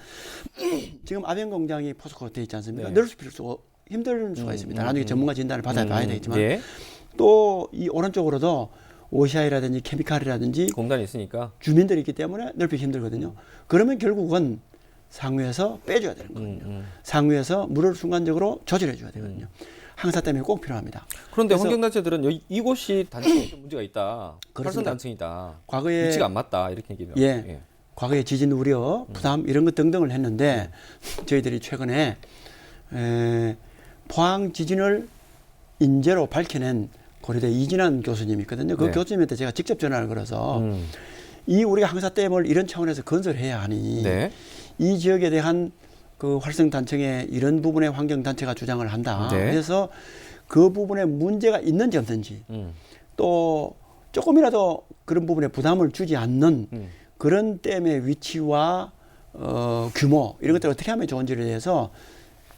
지금 아변공장이 포스코로 되어 있지 않습니까? 네. 넓힐 수 힘들 수가 있습니다. 나중에 전문가 진단을 받아야 봐야 되겠지만 예. 또 이 오른쪽으로도 오시아이라든지 케미칼이라든지 공단이 있으니까. 주민들이 있기 때문에 넓히기 힘들거든요. 그러면 결국은 상위에서 빼줘야 되는 거거든요. 상위에서 물을 순간적으로 조절해 줘야 되거든요. 항사댐이 꼭 필요합니다. 그런데 그래서 환경단체들은 이곳이 단층에 좀 문제가 있다. 그렇습니다. 활성 단층이다. 과거에 위치가 안 맞다. 이렇게 얘기해요. 예. 과거에 지진 우려, 부담 이런 것 등등을 했는데 저희들이 최근에 포항 지진을 인재로 밝혀낸 고려대 이진환 교수님이 있거든요. 그 네. 교수님한테 제가 직접 전화를 걸어서 이 우리가 항사댐을 이런 차원에서 건설해야 하니 네. 이 지역에 대한 그 활성단층의 이런 부분에 환경단체가 주장을 한다. 네. 그래서 그 부분에 문제가 있는지 없는지 또 조금이라도 그런 부분에 부담을 주지 않는 그런 댐의 위치와 규모 이런 것들을 어떻게 하면 좋은지에 대해서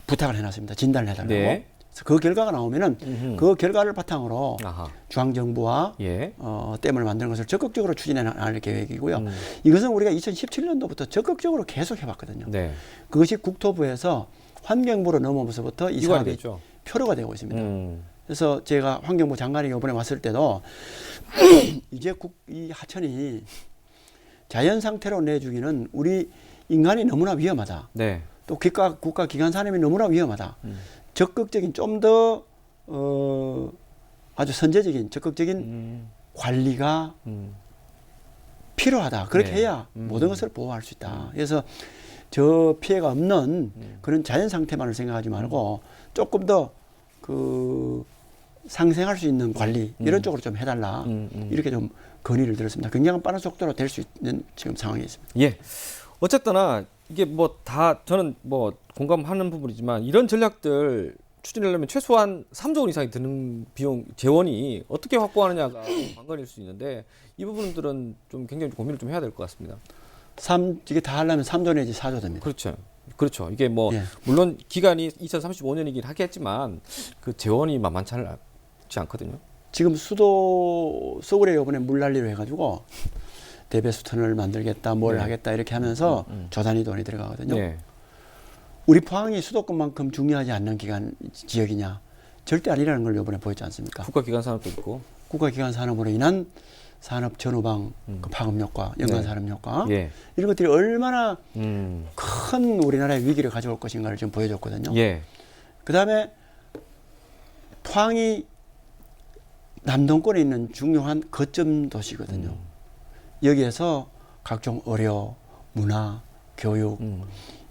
부탁을 해놨습니다. 진단을 해달라고. 네. 그래서 그 결과가 나오면은 그 결과를 바탕으로 아하. 중앙정부와 예. 댐을 만드는 것을 적극적으로 추진해 나갈 계획이고요. 이것은 우리가 2017년도부터 적극적으로 계속 해봤거든요. 네. 그것이 국토부에서 환경부로 넘어오면서부터 이 이관이 사업이 됐죠. 표류가 되고 있습니다. 음. 그래서 제가 환경부 장관이 이번에 왔을 때도 이제 이 하천이 자연 상태로 내주기는 우리 인간이 너무나 위험하다. 네. 또 국가 기관 산업이 너무나 위험하다. 적극적인 좀 더 아주 선제적인 적극적인 관리가 필요하다. 그렇게 네. 해야 모든 것을 보호할 수 있다. 그래서 저 피해가 없는 그런 자연 상태만을 생각하지 말고 조금 더 그 상생할 수 있는 관리 이런 쪽으로 좀 해달라. 이렇게 좀 건의를 드렸습니다. 굉장히 빠른 속도로 될 수 있는 지금 상황이 있습니다. 예. 어쨌거나 이게 뭐 다 저는 뭐 공감하는 부분이지만 이런 전략들 추진하려면 최소한 3조 원 이상이 드는 비용 재원이 어떻게 확보하느냐가 관건일 수 있는데 이 부분들은 좀 굉장히 고민을 좀 해야 될 것 같습니다. 이게 다 하려면 3조 내지 4조 됩니다. 그렇죠. 그렇죠. 이게 뭐 예. 물론 기간이 2035년이긴 하겠지만 그 재원이 만만치 않지 않거든요. 지금 수도 서울에 이번에 물난리로 해가지고 대배수 터널을 만들겠다, 뭘 네. 하겠다 이렇게 하면서 조 단위 돈이 들어가거든요. 네. 우리 포항이 수도권만큼 중요하지 않는 지역이냐? 절대 아니라는 걸 이번에 보였지 않습니까? 국가기관 산업도 있고. 국가기관 산업으로 인한 산업 전후방 그 파급 효과, 연관 네. 산업 효과 예. 이런 것들이 얼마나 큰 우리나라의 위기를 가져올 것인가를 지금 보여줬거든요. 예. 그다음에 포항이 남동권에 있는 중요한 거점 도시거든요. 여기에서 각종 의료, 문화, 교육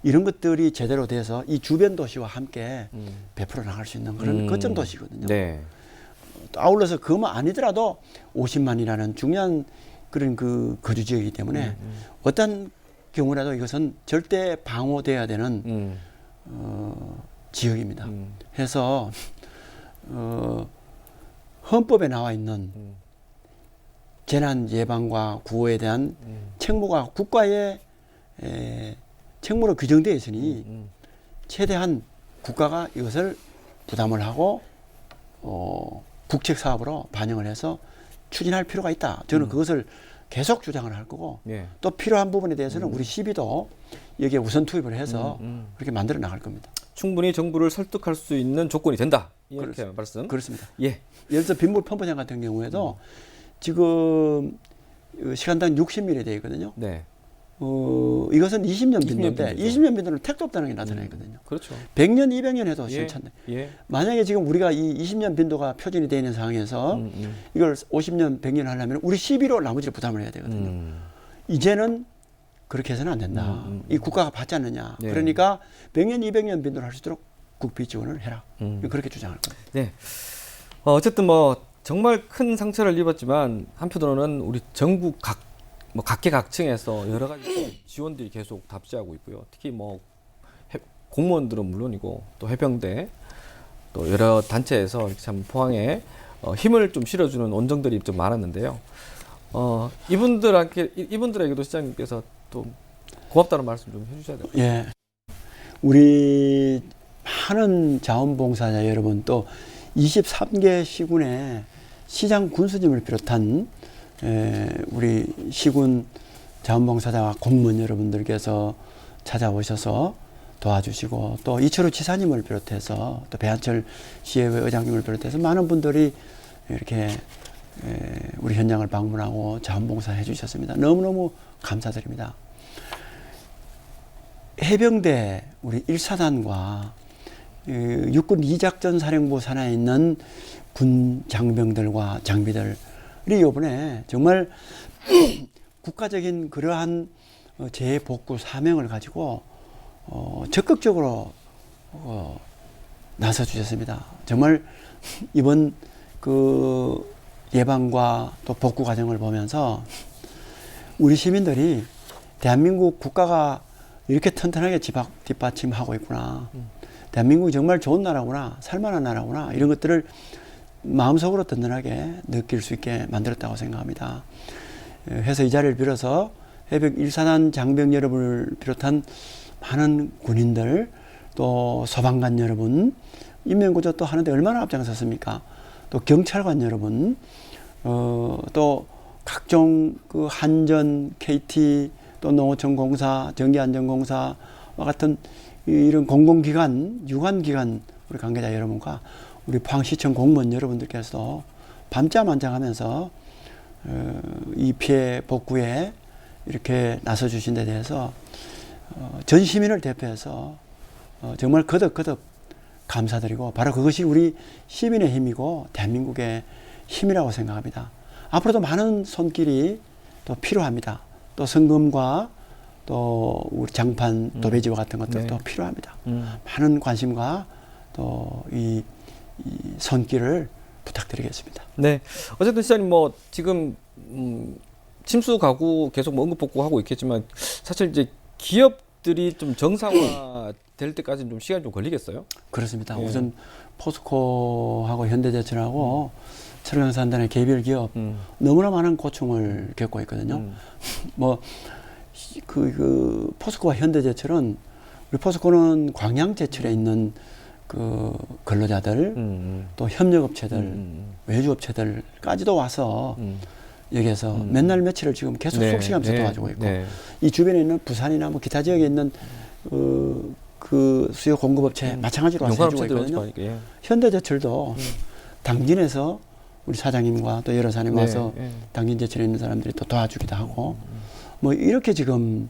이런 것들이 제대로 돼서 이 주변 도시와 함께 베풀어 나갈 수 있는 그런 거점 도시거든요. 네. 또 아울러서 그만 아니더라도 50만이라는 중요한 그런 그 거주 지역이기 때문에 어떤 경우라도 이것은 절대 방어돼야 되는 지역입니다. 해서 헌법에 나와 있는 재난 예방과 구호에 대한 책무가 국가의 책무로 규정되어 있으니 최대한 국가가 이것을 부담을 하고 국책 사업으로 반영을 해서 추진할 필요가 있다. 저는 그것을 계속 주장을 할 거고 예. 또 필요한 부분에 대해서는 우리 시비도 여기에 우선 투입을 해서 그렇게 만들어 나갈 겁니다. 충분히 정부를 설득할 수 있는 조건이 된다. 이렇게 말씀. 그렇습니다. 예. 예를 들어서 빗물 펌프장 같은 경우에도 지금 시간당 60mm 되어 있거든요. 네. 이것은 20년 20년 빈도인데 빈도죠. 20년 빈도는 택도 없다는 게 나타나 있거든요. 그렇죠. 100년, 200년 해도 예. 괜찮네. 예. 만약에 지금 우리가 이 20년 빈도가 표준이 되어 있는 상황에서 이걸 50년, 100년 하려면 우리 시비로 나머지를 부담을 해야 되거든요. 이제는 그렇게 해서는 안 된다. 이 국가가 받지 않느냐. 네. 그러니까 100년, 200년 빈도를 할 수 있도록 국비 지원을 해라. 그렇게 주장할 겁니다. 네. 어쨌든 뭐 정말 큰 상처를 입었지만 한편으로는 우리 정부 각계각층에서 여러 가지 지원들이 계속 답지하고 있고요. 특히 뭐 공무원들은 물론이고 또 해병대 또 여러 단체에서 참 포항에 힘을 좀 실어주는 원정들이 좀 많았는데요. 이분들에게도 시장님께서 또 고맙다는 말씀 좀 해주셔야 돼요. 예. 우리 많은 자원봉사자 여러분 또 23개 시군의 시장 군수님을 비롯한 우리 시군 자원봉사자와 공무원 여러분들께서 찾아오셔서 도와주시고 또 이철우 지사님을 비롯해서 또 배한철 시의회 의장님을 비롯해서 많은 분들이 이렇게 우리 현장을 방문하고 자원봉사 해주셨습니다. 너무너무 감사드립니다. 해병대 우리 1사단과 육군 2작전 사령부 산하에 있는 군 장병들과 장비들이 이번에 정말 국가적인 그러한 재복구 사명을 가지고 적극적으로 나서 주셨습니다. 정말 이번 그 예방과 또 복구 과정을 보면서 우리 시민들이 대한민국 국가가 이렇게 튼튼하게 뒷받침하고 있구나. 대한민국이 정말 좋은 나라구나. 살만한 나라구나. 이런 것들을 마음속으로 든든하게 느낄 수 있게 만들었다고 생각합니다. 해서 이 자리를 빌어서 해병 1사단 장병 여러분을 비롯한 많은 군인들 또 소방관 여러분 인명구조 또 하는데 얼마나 앞장섰습니까? 또 경찰관 여러분 또 각종 그 한전, KT 또 농어촌공사, 전기안전공사와 같은 이런 공공기관, 유관기관 우리 관계자 여러분과 우리 포항시청 공무원 여러분들께서 밤잠 안장하면서 이 피해 복구에 이렇게 나서 주신 데 대해서 전 시민을 대표해서 정말 거듭 감사드리고 바로 그것이 우리 시민의 힘이고 대한민국의 힘이라고 생각합니다. 앞으로도 많은 손길이 또 필요합니다. 또 성금과 또 우리 장판 도배지와 같은 것들도 네. 필요합니다. 많은 관심과 또 이 손길을 부탁드리겠습니다. 네. 어쨌든 시장님 뭐 지금 침수 가구 계속 뭐 응급복구하고 있겠지만 사실 이제 기업들이 좀 정상화 될 때까지는 좀 시간이 좀 걸리겠어요? 그렇습니다. 예. 우선 포스코하고 현대제철하고 철강산단의 개별 기업 너무나 많은 고충을 겪고 있거든요. 뭐 그 포스코와 현대제철은 우리 포스코는 광양제철에 있는 그 근로자들 또 협력업체들 외주업체들까지도 와서 여기에서 맨날 며칠을 지금 계속 네, 속시간면서 네, 도와주고 있고 네. 이 주변에 있는 부산이나 뭐 기타 지역에 있는 그 수요 공급업체 마찬가지로 와서 해주고 있거든요. 예. 현대제철도 당진에서 우리 사장님과 또 여러 사람이 네, 와서 예. 당진제철에 있는 사람들이 또 도와주기도 하고 뭐 이렇게 지금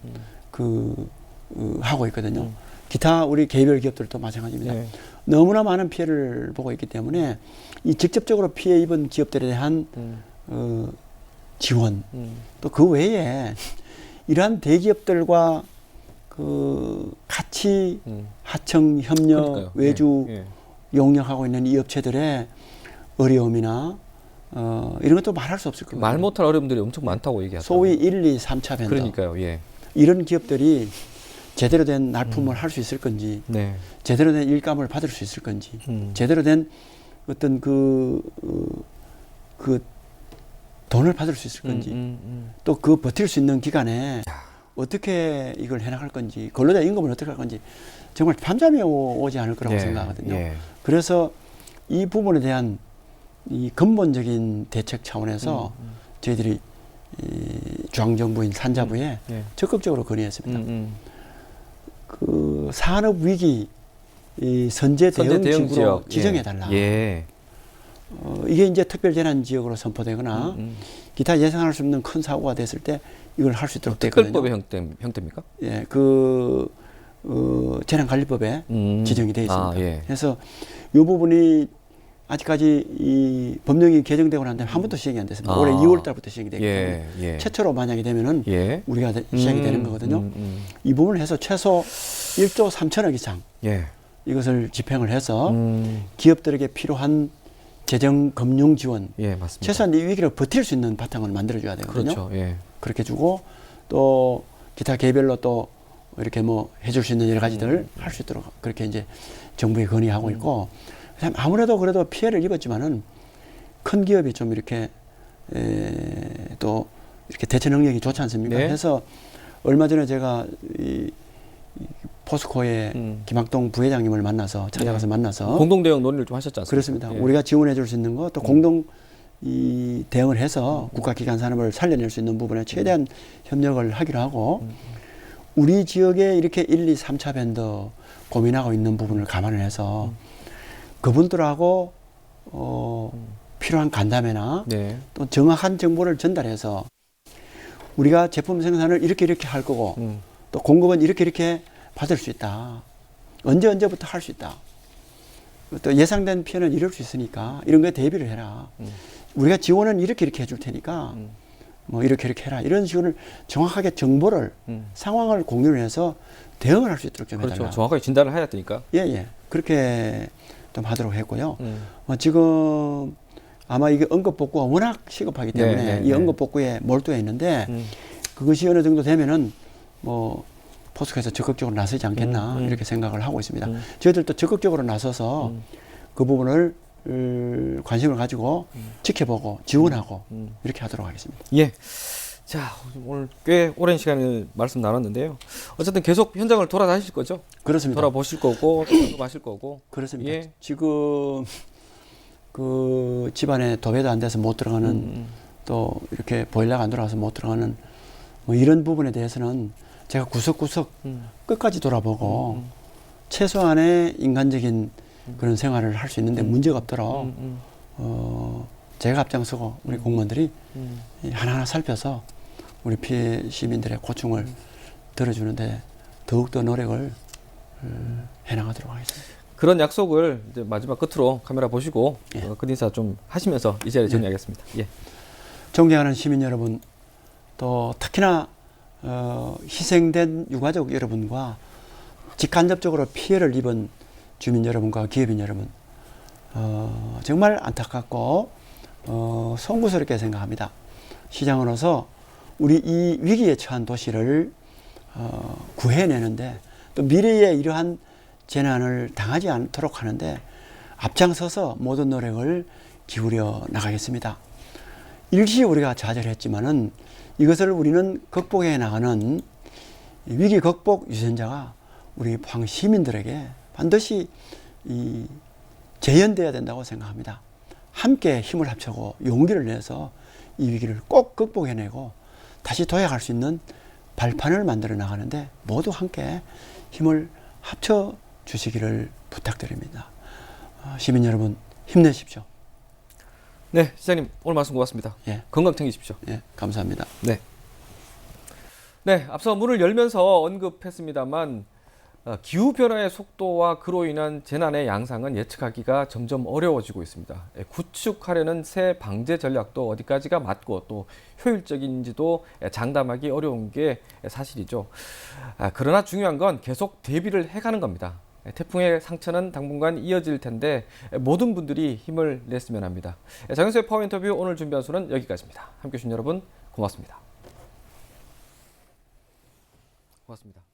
하고 있거든요. 기타 우리 개별 기업들도 마찬가지입니다. 네. 너무나 많은 피해를 보고 있기 때문에 이 직접적으로 피해 입은 기업들에 대한 지원 또 그 외에 이러한 대기업들과 그 같이 하청 협력 그러니까요. 외주 예, 예. 용역하고 있는 이 업체들의 어려움이나 이런 것도 말할 수 없을 겁니다. 말 못할 어려움들이 엄청 많다고 얘기하죠. 소위 1, 2, 3차 벤더 그러니까요. 예. 이런 기업들이 제대로 된 납품을 할 수 있을 건지 네. 제대로 된 일감을 받을 수 있을 건지 제대로 된 어떤 그 돈을 받을 수 있을 건지 또 그 버틸 수 있는 기간에 어떻게 이걸 해나갈 건지 근로자 임금을 어떻게 할 건지 정말 밤잠이 오지 않을 거라고 예, 생각하거든요. 예. 그래서 이 부분에 대한 이 근본적인 대책 차원에서 저희들이 이 중앙정부인 산자부에 예. 적극적으로 건의했습니다. 그 산업 위기 이 선제 대응 지역으로 지정해달라. 예. 이게 이제 특별재난 지역으로 선포되거나 기타 예상할 수 없는 큰 사고가 됐을 때 이걸 할 수 있도록 되거든요. 특별법의 형태입니까? 예, 재난관리법에 지정이 되어 있습니다. 아, 예. 그래서 이 부분이 아직까지 이 법령이 개정되고 난 다음에 한 번도 시행이 안 됐습니다. 올해 2월 달부터 시행이 되기 때문에 예. 최초로 만약에 되면은 예. 우리가 시행이 되는 거거든요. 이 부분을 해서 최소 1조 3천억 이상 예. 이것을 집행을 해서 기업들에게 필요한 재정 금융 지원 예, 맞습니다. 최소한 이 위기를 버틸 수 있는 바탕을 만들어줘야 되거든요. 그렇죠. 예. 그렇게 주고 또 기타 개별로 또 이렇게 뭐 해줄 수 있는 여러 가지들을 할 수 있도록 그렇게 이제 정부에 건의하고 있고 아무래도 그래도 피해를 입었지만은 큰 기업이 좀 이렇게 또 이렇게 대처 능력이 좋지 않습니까? 네. 해서 얼마 전에 제가 이 포스코의 김학동 부회장님을 만나서 찾아가서 만나서 공동 대응 논의를 좀 하셨지 않습니까? 그렇습니다. 예. 우리가 지원해 줄 수 있는 거 또 공동 이 대응을 해서 국가기관 산업을 살려낼 수 있는 부분에 최대한 협력을 하기로 하고 우리 지역에 이렇게 1, 2, 3차 밴더 고민하고 있는 부분을 감안을 해서 그분들하고 필요한 간담회나 네. 또 정확한 정보를 전달해서 우리가 제품 생산을 이렇게 할 거고 또 공급은 이렇게 받을 수 있다. 언제부터 할 수 있다. 또 예상된 피해는 이럴 수 있으니까 이런 거에 대비를 해라. 우리가 지원은 이렇게 해줄 테니까 뭐 이렇게 해라. 이런 식으로 정확하게 정보를 상황을 공유를 해서 대응을 할 수 있도록 좀 해달라. 그렇죠. 정확하게 진단을 해야 되니까. 예. 그렇게 좀 하도록 했고요. 지금 아마 이게 응급복구가 워낙 시급하기 때문에 이 응급복구에 몰두해 있는데 그것이 어느 정도 되면은 뭐 포스코에서 적극적으로 나서지 않겠나 이렇게 생각을 하고 있습니다. 저희들도 적극적으로 나서서 그 부분을 관심을 가지고 지켜보고 지원하고 이렇게 하도록 하겠습니다. 예. 자, 오늘 꽤 오랜 시간을 말씀 나눴는데요. 어쨌든 계속 현장을 돌아다니실 거죠? 그렇습니다. 돌아보실 거고, 마실 거고. 그렇습니다. 예. 지금 그 집안에 도배도 안 돼서 못 들어가는 또 이렇게 보일러가 안 들어가서 못 들어가는 뭐 이런 부분에 대해서는 제가 구석구석 끝까지 돌아보고 최소한의 인간적인 그런 생활을 할 수 있는데 문제가 없도록 제가 앞장서고 우리 공무원들이 하나하나 살펴서 우리 피해 시민들의 고충을 들어주는데 더욱더 노력을 해나가도록 하겠습니다. 그런 약속을 이제 마지막 끝으로 카메라 보시고 끝인사 좀 하시면서 이 자리에 정리하겠습니다. 예. 존경하는 시민 여러분, 또 특히나 희생된 유가족 여러분과 직간접적으로 피해를 입은 주민 여러분과 기업인 여러분, 정말 안타깝고 송구스럽게 생각합니다. 시장으로서 우리 이 위기에 처한 도시를 구해내는데 또 미래에 이러한 재난을 당하지 않도록 하는데 앞장서서 모든 노력을 기울여 나가겠습니다. 일시 우리가 좌절했지만은 이것을 우리는 극복해 나가는 위기 극복 유전자가 우리 포항 시민들에게 반드시 재현돼야 된다고 생각합니다. 함께 힘을 합치고 용기를 내서 이 위기를 꼭 극복해내고 다시 도약할 수 있는 발판을 만들어 나가는데 모두 함께 힘을 합쳐 주시기를 부탁드립니다. 시민 여러분 힘내십시오. 네, 시장님 오늘 말씀 고맙습니다. 예. 건강 챙기십시오. 예, 감사합니다. 네. 네, 앞서 문을 열면서 언급했습니다만 기후변화의 속도와 그로 인한 재난의 양상은 예측하기가 점점 어려워지고 있습니다. 구축하려는 새 방제 전략도 어디까지가 맞고 또 효율적인지도 장담하기 어려운 게 사실이죠. 그러나 중요한 건 계속 대비를 해가는 겁니다. 태풍의 상처는 당분간 이어질 텐데 모든 분들이 힘을 냈으면 합니다. 장윤수의 파워 인터뷰 오늘 준비한 수는 여기까지입니다. 함께해 주신 여러분 고맙습니다. 고맙습니다.